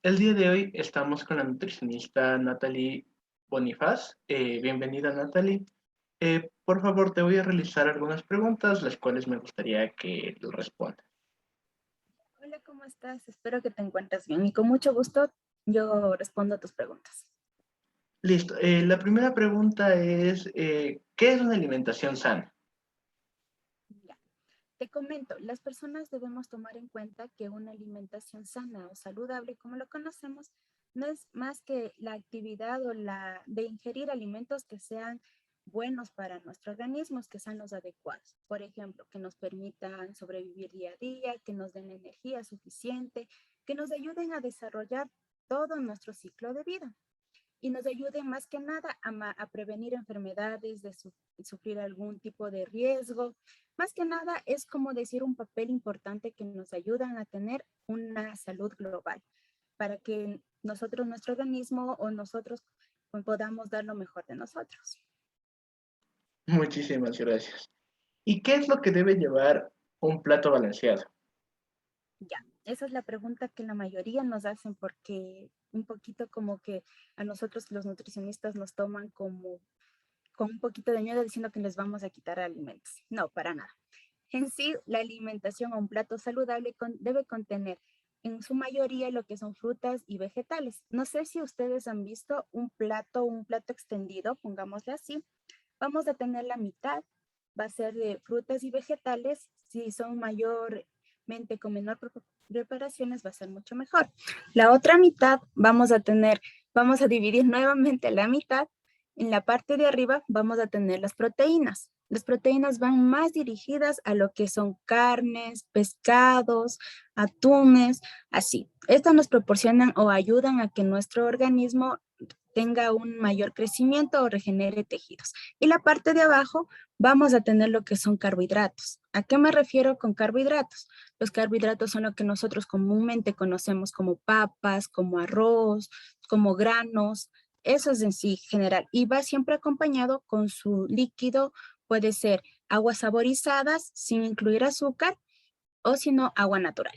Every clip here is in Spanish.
El día de hoy estamos con la nutricionista Natalie Bonifaz. Bienvenida, Natalie. Por favor, te voy a realizar algunas preguntas, las cuales me gustaría que respondas. Hola, ¿cómo estás? Espero que te encuentres bien y con mucho gusto yo respondo a tus preguntas. Listo. La primera pregunta es, ¿qué es una alimentación sana? Ya, te comento, las personas debemos tomar en cuenta que una alimentación sana o saludable, como lo conocemos, no es más que la actividad o la de ingerir alimentos que sean buenos para nuestro organismo, que sean los adecuados. Por ejemplo, que nos permitan sobrevivir día a día, que nos den energía suficiente, que nos ayuden a desarrollar todo nuestro ciclo de vida y nos ayude más que nada a prevenir enfermedades, de sufrir algún tipo de riesgo. Más que nada es como decir un papel importante que nos ayudan a tener una salud global para que nosotros, nuestro organismo o nosotros podamos dar lo mejor de nosotros. Muchísimas gracias. ¿Y qué es lo que debe llevar un plato balanceado? Ya, esa es la pregunta que la mayoría nos hacen porque un poquito como que a nosotros los nutricionistas nos toman como con un poquito de miedo diciendo que les vamos a quitar alimentos. No, para nada. En sí, la alimentación o un plato saludable debe contener en su mayoría lo que son frutas y vegetales. No sé si ustedes han visto un plato extendido, pongámosle así. Vamos a tener la mitad, va a ser de frutas y vegetales. Si son mayormente con menor preparaciones, va a ser mucho mejor. La otra mitad vamos a dividir nuevamente la mitad. En la parte de arriba vamos a tener las proteínas. Las proteínas van más dirigidas a lo que son carnes, pescados, atunes, así. Estas nos proporcionan o ayudan a que nuestro organismo tenga un mayor crecimiento o regenere tejidos. Y la parte de abajo vamos a tener lo que son carbohidratos. ¿A qué me refiero con carbohidratos? Los carbohidratos son lo que nosotros comúnmente conocemos como papas, como arroz, como granos. Eso es en sí general. Y va siempre acompañado con su líquido, puede ser aguas saborizadas sin incluir azúcar o si no, agua natural.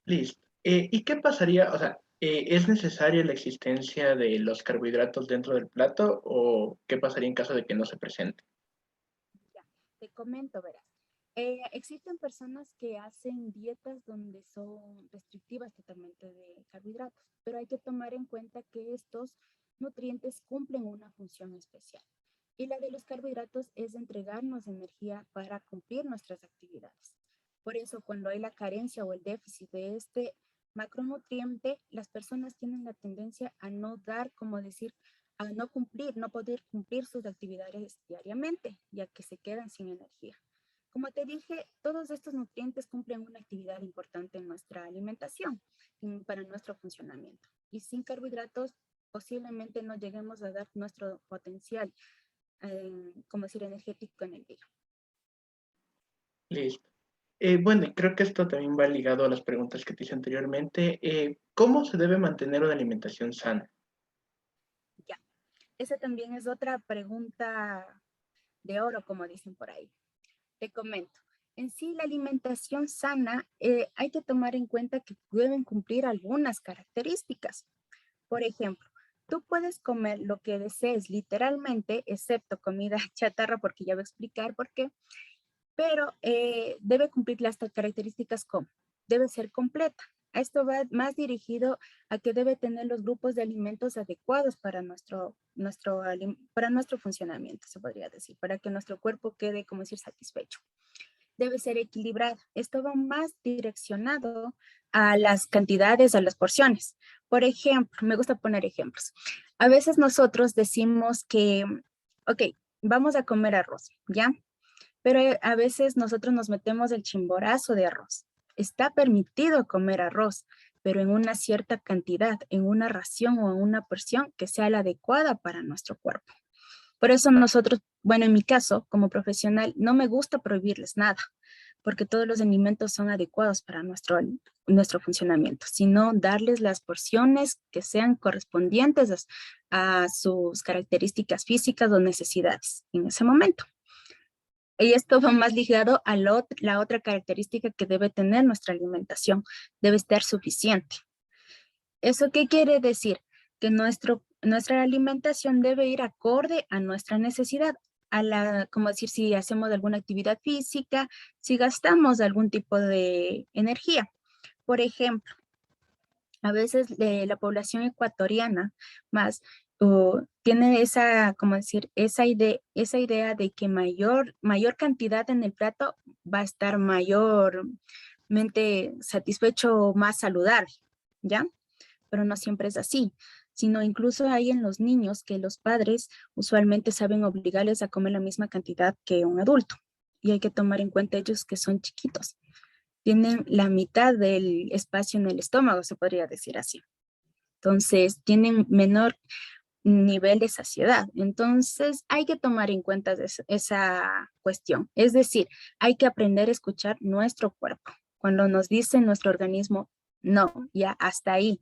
Listo. ¿Y qué pasaría? O sea, ¿es necesaria la existencia de los carbohidratos dentro del plato o qué pasaría en caso de que no se presente? Ya, te comento, verás. Existen personas que hacen dietas donde son restrictivas totalmente de carbohidratos, pero hay que tomar en cuenta que estos nutrientes cumplen una función especial. Y la de los carbohidratos es entregarnos energía para cumplir nuestras actividades. Por eso, cuando hay la carencia o el déficit de este macronutriente, las personas tienen la tendencia a no dar, como decir, a no cumplir, no poder cumplir sus actividades diariamente, ya que se quedan sin energía. Como te dije, todos estos nutrientes cumplen una actividad importante en nuestra alimentación y para nuestro funcionamiento. Y sin carbohidratos posiblemente no lleguemos a dar nuestro potencial, como decir, energético en el día. Listo. Bueno, y creo que esto también va ligado a las preguntas que te hice anteriormente. ¿Cómo se debe mantener una alimentación sana? Ya, esa también es otra pregunta de oro, como dicen por ahí. Te comento. En sí, la alimentación sana hay que tomar en cuenta que deben cumplir algunas características. Por ejemplo, tú puedes comer lo que desees literalmente, excepto comida chatarra, porque ya voy a explicar por qué, pero debe cumplir las características como debe ser completa. Esto va más dirigido a que debe tener los grupos de alimentos adecuados para para nuestro funcionamiento, se podría decir, para que nuestro cuerpo quede, como decir, satisfecho. Debe ser equilibrada. Esto va más direccionado a las cantidades, a las porciones. Por ejemplo, me gusta poner ejemplos. A veces nosotros decimos que, ok, vamos a comer arroz, ¿ya? Pero a veces nosotros nos metemos el chimborazo de arroz. Está permitido comer arroz, pero en una cierta cantidad, en una ración o en una porción que sea la adecuada para nuestro cuerpo. Por eso nosotros, bueno, en mi caso, como profesional, no me gusta prohibirles nada, porque todos los alimentos son adecuados para nuestro funcionamiento, sino darles las porciones que sean correspondientes a sus características físicas o necesidades en ese momento. Y esto va más ligado a la otra característica que debe tener nuestra alimentación, debe estar suficiente. ¿Eso qué quiere decir? Que nuestra alimentación debe ir acorde a nuestra necesidad, como decir, si hacemos alguna actividad física, si gastamos algún tipo de energía. Por ejemplo, a veces la población ecuatoriana más tiene esa, como decir, esa idea de que mayor cantidad en el plato va a estar mayormente satisfecho o más saludable, ¿ya? Pero no siempre es así, sino incluso hay en los niños que los padres usualmente saben obligarles a comer la misma cantidad que un adulto. Y hay que tomar en cuenta ellos que son chiquitos. Tienen la mitad del espacio en el estómago, se podría decir así. Entonces, tienen menor nivel de saciedad. Entonces, hay que tomar en cuenta esa cuestión. Es decir, hay que aprender a escuchar nuestro cuerpo. Cuando nos dice nuestro organismo, no, ya hasta ahí,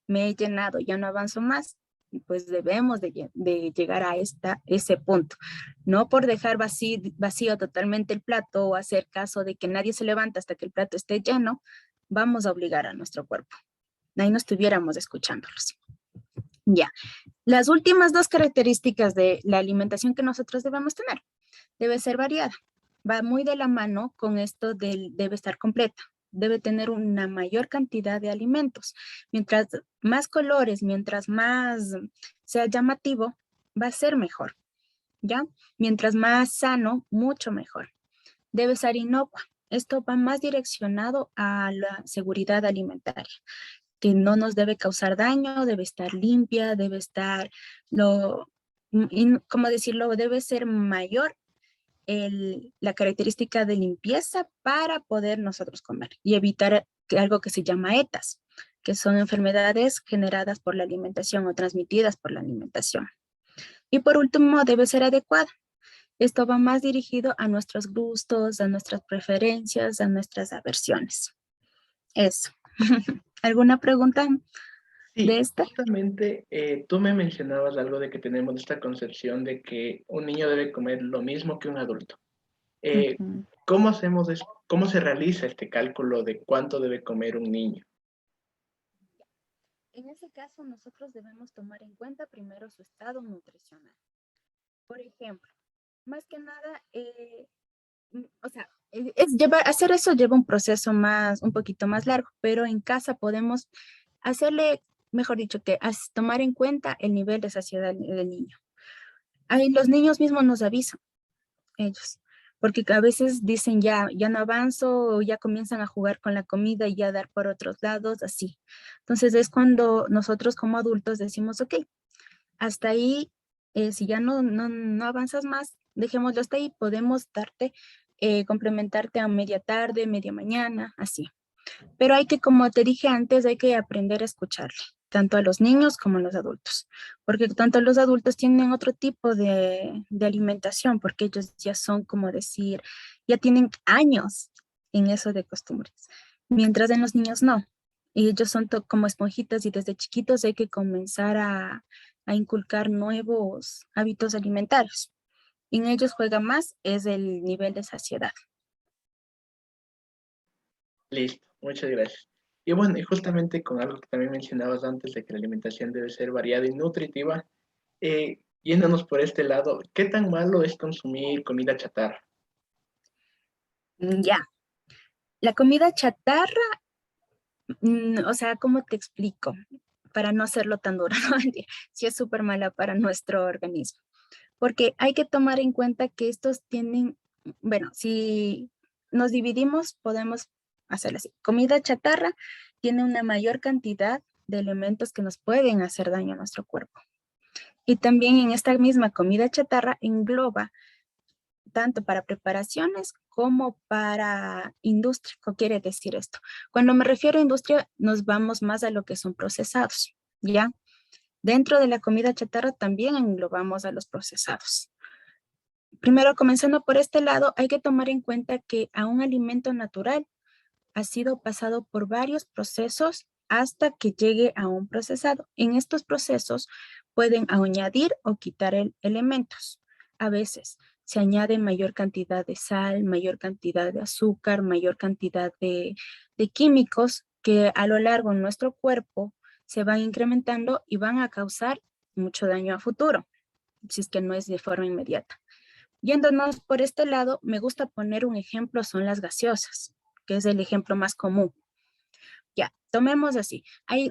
me he llenado, ya no avanzo más, pues debemos de llegar a ese punto. No por dejar vacío totalmente el plato o hacer caso de que nadie se levanta hasta que el plato esté lleno, vamos a obligar a nuestro cuerpo. Ahí no estuviéramos escuchándolos. Ya. Las últimas dos características de la alimentación que nosotros debemos tener. Debe ser variada. Va muy de la mano con esto debe estar completa. Debe tener una mayor cantidad de alimentos. Mientras más colores, mientras más sea llamativo, va a ser mejor, ¿ya? Mientras más sano, mucho mejor. Debe ser inocua. Esto va más direccionado a la seguridad alimentaria, que no nos debe causar daño, debe estar limpia, debe estar, ¿cómo decirlo? Debe ser mayor la característica de limpieza para poder nosotros comer y evitar algo que se llama ETAs, que son enfermedades generadas por la alimentación o transmitidas por la alimentación. Y por último, debe ser adecuada. Esto va más dirigido a nuestros gustos, a nuestras preferencias, a nuestras aversiones. Eso. ¿Alguna pregunta de Sí, esta? justamente tú me mencionabas algo de que tenemos esta concepción de que un niño debe comer lo mismo que un adulto. Eh, Ujú. ¿Cómo se realiza este cálculo de cuánto debe comer un niño? En ese caso, nosotros debemos tomar en cuenta primero su estado nutricional. Por ejemplo, más que nada, o sea, hacer eso lleva un proceso un poquito más largo, pero en casa podemos hacerle, mejor dicho, tomar en cuenta el nivel de saciedad del niño. Ahí los niños mismos nos avisan, ellos, porque a veces dicen ya no avanzo, o ya comienzan a jugar con la comida y ya a dar por otros lados, así. Entonces es cuando nosotros como adultos decimos, ok, hasta ahí, si ya no avanzas más, dejémoslo hasta ahí, podemos complementarte a media tarde, media mañana, así. Pero hay que, como te dije antes, hay que aprender a escucharle, tanto a los niños como a los adultos, porque tanto los adultos tienen otro tipo de alimentación, porque ellos ya son, como decir, ya tienen años en eso de costumbres, mientras en los niños no. Y ellos son como esponjitas y desde chiquitos hay que comenzar a inculcar nuevos hábitos alimentarios. Y en ellos juega más es el nivel de saciedad. Listo, muchas gracias. Y bueno, y justamente con algo que también mencionabas antes de que la alimentación debe ser variada y nutritiva, yéndonos por este lado, ¿qué tan malo es consumir comida chatarra? Ya, la comida chatarra. O sea, ¿cómo te explico? Para no hacerlo tan duro, ¿no? Sí es súper mala para nuestro organismo. Porque hay que tomar en cuenta que estos tienen, bueno, si nos dividimos, podemos hacerlo así. Comida chatarra tiene una mayor cantidad de elementos que nos pueden hacer daño a nuestro cuerpo. Y también en esta misma comida chatarra engloba tanto para preparaciones como para industria. ¿Qué quiere decir esto? Cuando me refiero a industria, nos vamos más a lo que son procesados, ¿ya? Dentro de la comida chatarra también englobamos a los procesados. Primero, comenzando por este lado, hay que tomar en cuenta que a un alimento natural ha sido pasado por varios procesos hasta que llegue a un procesado. En estos procesos pueden añadir o quitar elementos. A veces se añade mayor cantidad de sal, mayor cantidad de azúcar, mayor cantidad de químicos que a lo largo en nuestro cuerpo se van incrementando y van a causar mucho daño a futuro, si es que no es de forma inmediata. Yéndonos por este lado, me gusta poner un ejemplo, son las gaseosas, que es el ejemplo más común. Ya, tomemos así.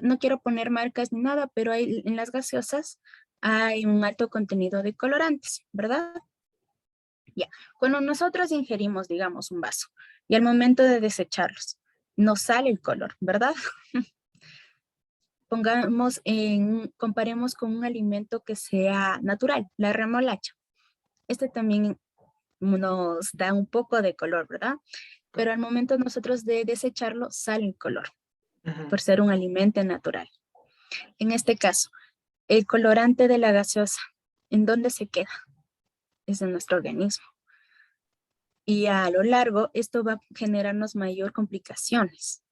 No quiero poner marcas ni nada, pero en las gaseosas hay un alto contenido de colorantes, ¿verdad? Ya, cuando nosotros ingerimos, digamos, un vaso y al momento de desecharlos, nos sale el color, ¿verdad? Comparemos con un alimento que sea natural, la remolacha. Este también nos da un poco de color, ¿verdad? Pero al momento nosotros de desecharlo, sale el color, Ujú. por ser un alimento natural. En este caso, el colorante de la gaseosa, ¿en dónde se queda? Es en nuestro organismo. Y a lo largo, esto va a generarnos mayor complicaciones.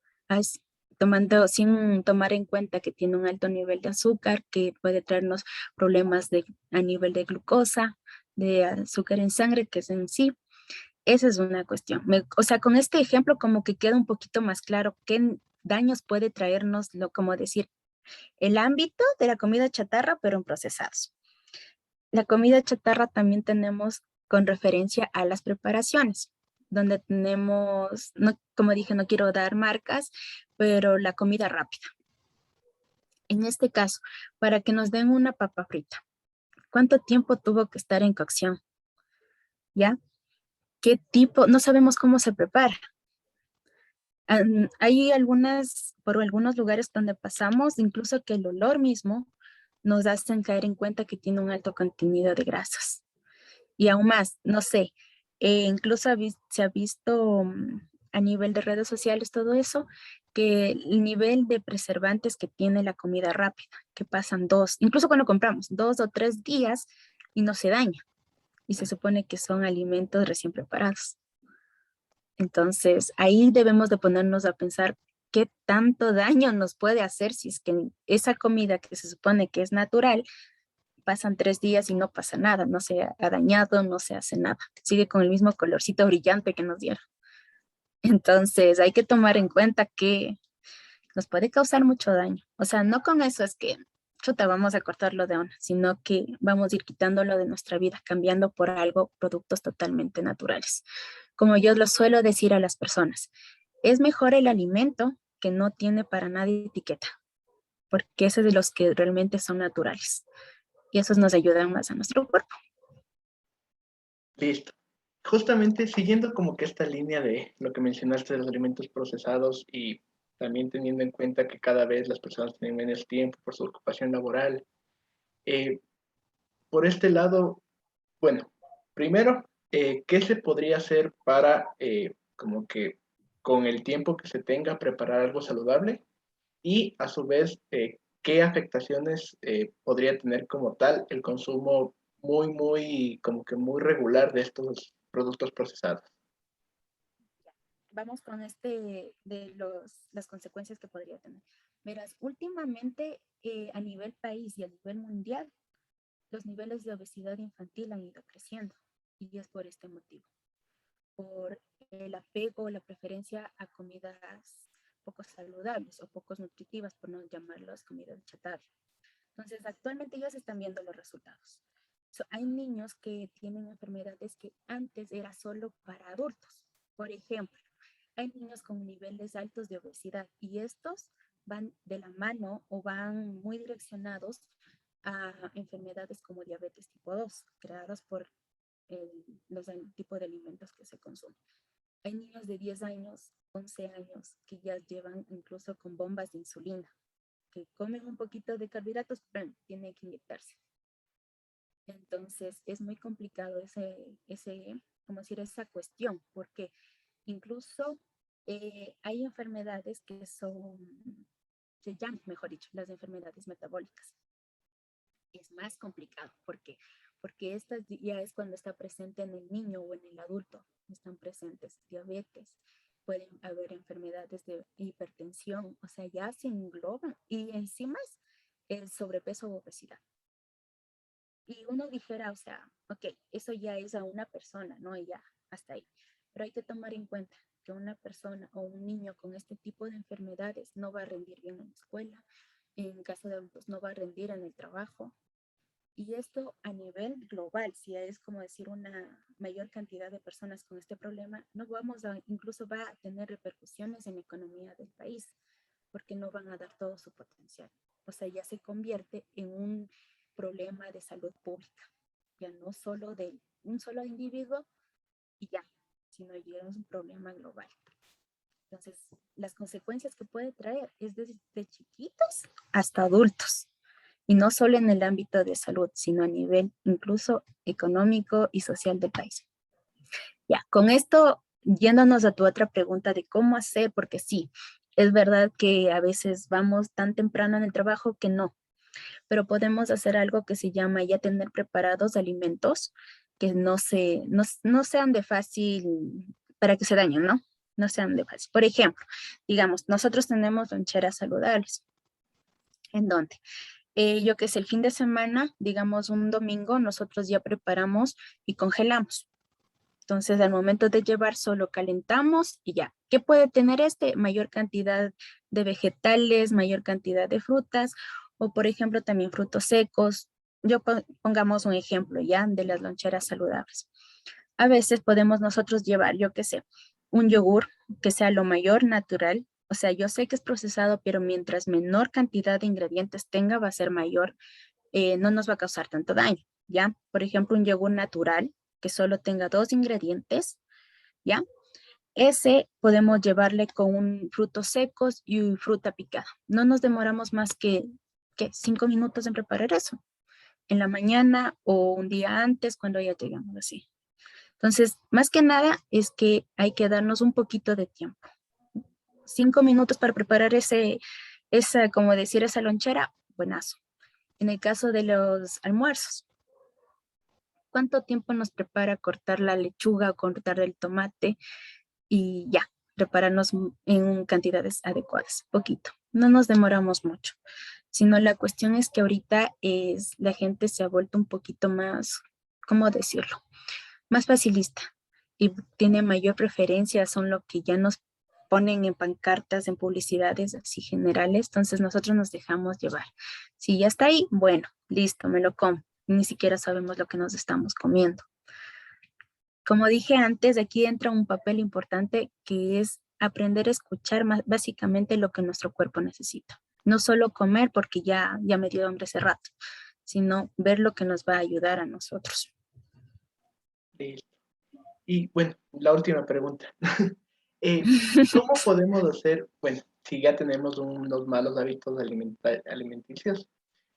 Sin tomar en cuenta que tiene un alto nivel de azúcar, que puede traernos problemas a nivel de glucosa, de azúcar en sangre, que es en sí. Esa es una cuestión. O sea, con este ejemplo como que queda un poquito más claro qué daños puede traernos, como decir, el ámbito de la comida chatarra, pero en procesados. La comida chatarra también tenemos con referencia a las preparaciones, donde tenemos, no, como dije, no quiero dar marcas, pero la comida rápida. En este caso, para que nos den una papa frita, ¿cuánto tiempo tuvo que estar en cocción? ¿Ya? ¿Qué tipo? No sabemos cómo se prepara. Hay por algunos lugares donde pasamos, incluso que el olor mismo nos hacen caer en cuenta que tiene un alto contenido de grasas. Y aún más, no sé, incluso se ha visto a nivel de redes sociales todo eso, que el nivel de preservantes que tiene la comida rápida, que pasan incluso cuando compramos, 2 o 3 días y no se daña. Y se supone que son alimentos recién preparados. Entonces, ahí debemos de ponernos a pensar qué tanto daño nos puede hacer si es que esa comida que se supone que es natural, pasan 3 días y no pasa nada, no se ha dañado, no se hace nada, sigue con el mismo colorcito brillante que nos dieron. Entonces, hay que tomar en cuenta que nos puede causar mucho daño. O sea, no con eso es que, chuta, vamos a cortarlo de una, sino que vamos a ir quitándolo de nuestra vida, cambiando por algo, productos totalmente naturales. Como yo lo suelo decir a las personas, es mejor el alimento que no tiene para nada etiqueta, porque ese es de los que realmente son naturales. Y esos nos ayudan más a nuestro cuerpo. Listo. Justamente siguiendo como que esta línea de lo que mencionaste de los alimentos procesados y también teniendo en cuenta que cada vez las personas tienen menos tiempo por su ocupación laboral, eh, por este lado, bueno, primero, ¿qué se podría hacer para como que con el tiempo que se tenga preparar algo saludable? Y a su vez, ¿qué afectaciones podría tener como tal el consumo como que muy regular de estos productos procesados? Vamos con las consecuencias que podría tener. Verás, últimamente a nivel país y a nivel mundial, los niveles de obesidad infantil han ido creciendo y es por este motivo, por el apego, la preferencia a comidas poco saludables o poco nutritivas, por no llamarlas comidas chatarra. Entonces, actualmente ya se están viendo los resultados. Hay niños que tienen enfermedades que antes era solo para adultos. Por ejemplo, hay niños con niveles altos de obesidad y estos van de la mano o van muy direccionados a enfermedades como diabetes tipo 2, creadas por el tipo de alimentos que se consumen. Hay niños de 10 años, 11 años, que ya llevan incluso con bombas de insulina, que comen un poquito de carbohidratos, pero tienen que inyectarse. Entonces es muy complicado como decir, esa cuestión, porque incluso hay enfermedades que se llaman, mejor dicho, las enfermedades metabólicas. Es más complicado, porque esta ya es cuando está presente en el niño o en el adulto, están presentes diabetes, pueden haber enfermedades de hipertensión, o sea, ya se engloban y encima es el sobrepeso o obesidad. Y uno dijera, o sea, ok, eso ya es a una persona, ¿no? Y ya, hasta ahí. Pero hay que tomar en cuenta que una persona o un niño con este tipo de enfermedades no va a rendir bien en la escuela, en caso de adultos no va a rendir en el trabajo. Y esto a nivel global, si es como decir una mayor cantidad de personas con este problema, no vamos a, incluso va a tener repercusiones en la economía del país, porque no van a dar todo su potencial. O sea, ya se convierte en un problema de salud pública, ya no solo de un solo individuo y ya, sino ya es un problema global. Entonces, las consecuencias que puede traer es desde chiquitos hasta adultos. Y no solo en el ámbito de salud, sino a nivel incluso económico y social del país. Ya, con esto, yéndonos a tu otra pregunta de cómo hacer, porque sí, es verdad que a veces vamos tan temprano en el trabajo que no, pero podemos hacer algo que se llama ya tener preparados alimentos que no sean de fácil, para que se dañen, ¿no? No sean de fácil. Por ejemplo, digamos, nosotros tenemos loncheras saludables. ¿En dónde? Yo que sé, el fin de semana, digamos un domingo, nosotros ya preparamos y congelamos. Entonces, al momento de llevar, solo calentamos y ya. ¿Qué puede tener este? Mayor cantidad de vegetales, mayor cantidad de frutas o, por ejemplo, también frutos secos. Pongamos un ejemplo ya de las loncheras saludables. A veces podemos nosotros llevar, yo qué sé, un yogur que sea lo mayor natural. O sea, yo sé que es procesado, pero mientras menor cantidad de ingredientes tenga, va a ser mayor, no nos va a causar tanto daño, ¿ya? Por ejemplo, un yogur natural que solo tenga 2 ingredientes, ¿ya? Ese podemos llevarle con frutos secos y fruta picada. No nos demoramos más que 5 minutos en preparar eso, en la mañana o un día antes cuando ya llegamos así. Entonces, más que nada es que hay que darnos un poquito de tiempo. 5 minutos para preparar como decir, esa lonchera, buenazo. En el caso de los almuerzos, ¿cuánto tiempo nos prepara cortar la lechuga o cortar el tomate? Y ya, prepararnos en cantidades adecuadas, poquito. No nos demoramos mucho, sino la cuestión es que ahorita la gente se ha vuelto un poquito más, ¿cómo decirlo? Más facilista y tiene mayor preferencia, son lo que ya nos ponen en pancartas, en publicidades así generales, entonces nosotros nos dejamos llevar. Si ya está ahí, bueno, listo, me lo como. Ni siquiera sabemos lo que nos estamos comiendo. Como dije antes, aquí entra un papel importante que es aprender a escuchar básicamente lo que nuestro cuerpo necesita. No solo comer porque ya me dio hambre hace rato, sino ver lo que nos va a ayudar a nosotros. Listo. Y bueno, la última pregunta. ¿Cómo podemos hacer, bueno, si ya tenemos unos malos hábitos alimenticios,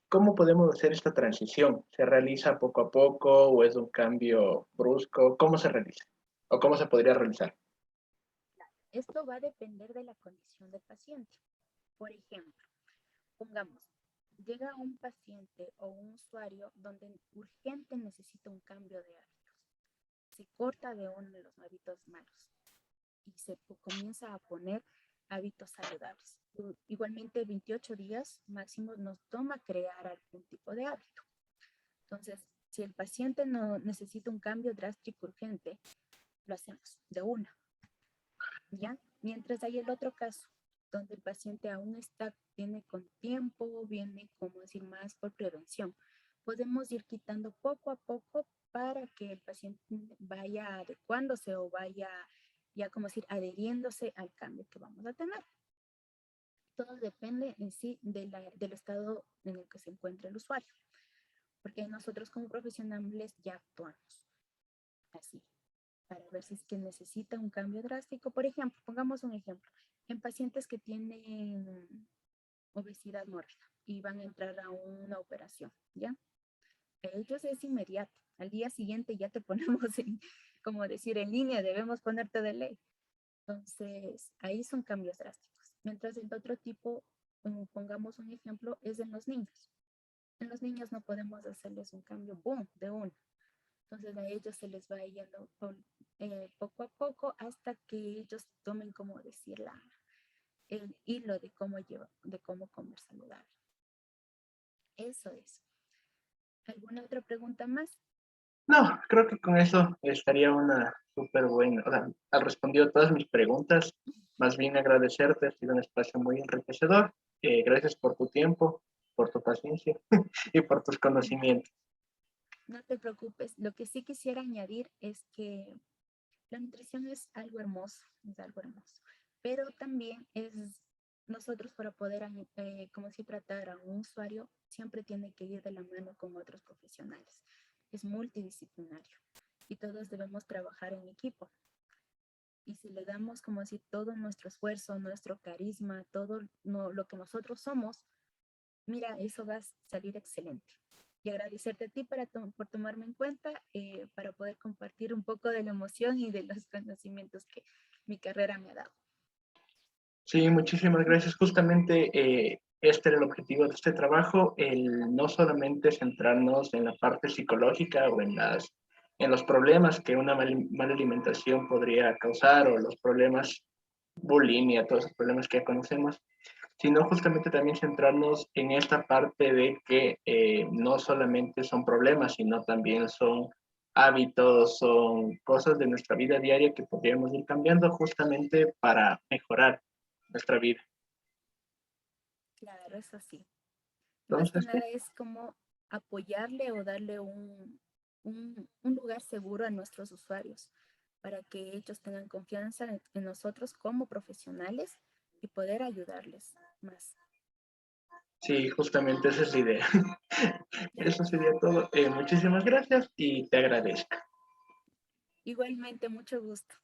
cómo podemos hacer esta transición? ¿Se realiza poco a poco o es un cambio brusco? ¿Cómo se realiza? ¿O cómo se podría realizar? Esto va a depender de la condición del paciente. Por ejemplo, pongamos, llega un paciente o un usuario donde urgente necesita un cambio de hábitos. Se corta de uno de los hábitos malos y se comienza a poner hábitos saludables. Igualmente, 28 días máximo nos toma crear algún tipo de hábito. Entonces, si el paciente no necesita un cambio drástico urgente, lo hacemos de una, ¿ya? Mientras hay el otro caso, donde el paciente aún viene con tiempo, viene, como decir, más por prevención. Podemos ir quitando poco a poco para que el paciente vaya adecuándose o vaya, ya como decir, adheriéndose al cambio que vamos a tener. Todo depende en sí del estado en el que se encuentra el usuario, porque nosotros como profesionales ya actuamos así, para ver si es que necesita un cambio drástico. Por ejemplo, pongamos un ejemplo, en pacientes que tienen obesidad mórbida y van a entrar a una operación, ¿ya? Ellos es inmediato, al día siguiente ya te ponemos como decir, en línea, debemos ponerte de ley. Entonces, ahí son cambios drásticos. Mientras el otro tipo, pongamos un ejemplo, es en los niños. En los niños no podemos hacerles un cambio, boom, de uno. Entonces a ellos se les va yendo poco a poco hasta que ellos tomen, como decir, el hilo de cómo comer saludable. Eso es. ¿Alguna otra pregunta más? No, creo que con eso estaría una súper buena. O sea, has respondido todas mis preguntas. Más bien agradecerte, ha sido un espacio muy enriquecedor. Gracias por tu tiempo, por tu paciencia y por tus conocimientos. No te preocupes. Lo que sí quisiera añadir es que la nutrición es algo hermoso, pero también nosotros para poder, como si tratar a un usuario, siempre tiene que ir de la mano con otros profesionales. Es multidisciplinario y todos debemos trabajar en equipo. Y si le damos como si todo nuestro esfuerzo, nuestro carisma, todo lo que nosotros somos, mira, eso va a salir excelente. Y agradecerte a ti por tomarme en cuenta, para poder compartir un poco de la emoción y de los conocimientos que mi carrera me ha dado. Sí, muchísimas gracias. Justamente este era el objetivo de este trabajo, el no solamente centrarnos en la parte psicológica o en los problemas que una mala alimentación podría causar o los problemas bulimia, todos los problemas que ya conocemos, sino justamente también centrarnos en esta parte de que no solamente son problemas, sino también son hábitos, son cosas de nuestra vida diaria que podríamos ir cambiando justamente para mejorar nuestra vida. Claro, eso sí. Más que Entonces, sí, nada es como apoyarle o darle un lugar seguro a nuestros usuarios para que ellos tengan confianza en nosotros como profesionales y poder ayudarles más. sí, justamente esa es la idea. Eso sería todo. Muchísimas gracias y te agradezco. Igualmente, mucho gusto.